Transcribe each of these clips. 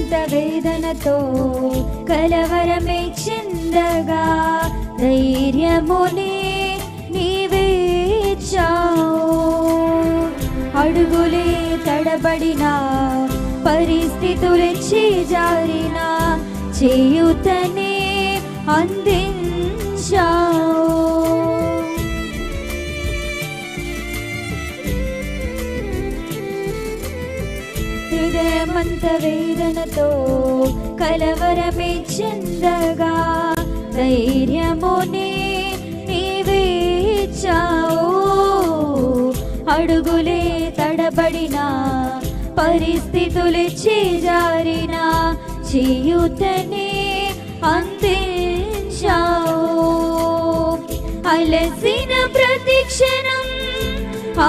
హృదయమంత వేదనతో కలవరమే చెందగా ధైర్యమునే నీవే ఇచ్చావు. అడుగులే తడబడినా పరిస్థితులెచ్చి జారినా చేయుతనే అందించావు. హృదయమంత వేదనతో కలవరమే చెందగా ధైర్యమునే నీవే ఇచ్చావు. అడుగులే తడబడినా పరిస్థితులెచ్చి జారినా చేయుతనే అందించావు. అలసిన ప్రతిక్షణం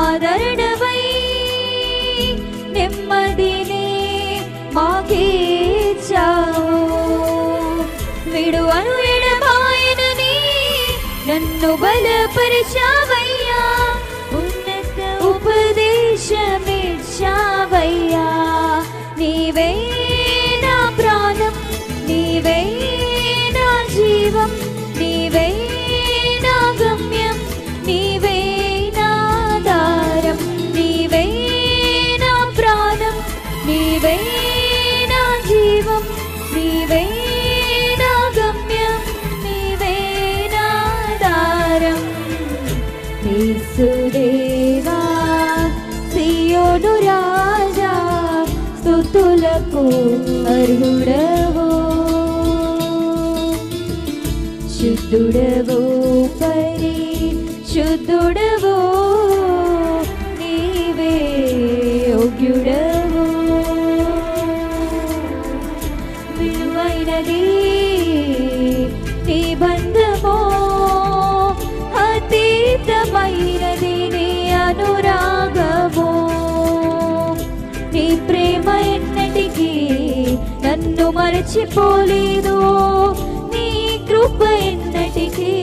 ఆదరణవై నెమ్మదినే మాకిచ్చావు. విడువను ఎడబాయనని నన్ను బలపరిచావయ్యా. ఉన్నత ఉపదేశమిచ్చావయ్యా. నీవే నా ప్రాణం, నీవే నా జీవం, నీవే నా గమ్యం, నీవే నా ఆధారం. నీవే నా ప్రాణం, నీవే నా జీవం, నీవే నా గమ్యం, నీవే నా ఆధారం. యేసుదేవా సియోను రాజా స్తుతులకు అర్హుడవు. శుద్ధుడవు పరిశుద్ధుడవు నీవే యోగ్యుడవు. విలువైనది నీ బంధమో, అతీతమైనది నీ అనురాగమో. నీ ప్రేమ ఎన్నటికీ నన్ను మరచిపోలేదు. నీ కృప ఎన్నటికీ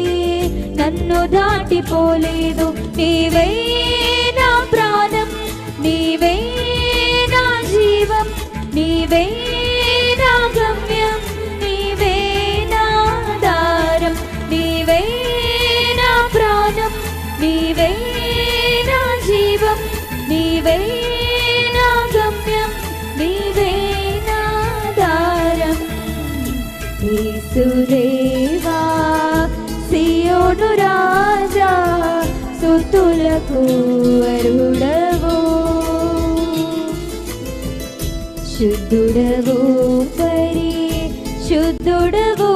నన్ను దాటిపోలేదు. నీవే నా ప్రాణం, నీవే నా జీవం, నీవే నా గమ్యం, నీవే నా ఆధారం. నీవే నా ప్రాణం, నీవే నా జీవం, నీవే నా గమ్యం, నీవే నా ఆధారం. యేసుదేవా సియోను రాజా స్తుతులకు అర్హుడవు. శుద్ధుడవు పరిశుద్ధుడవు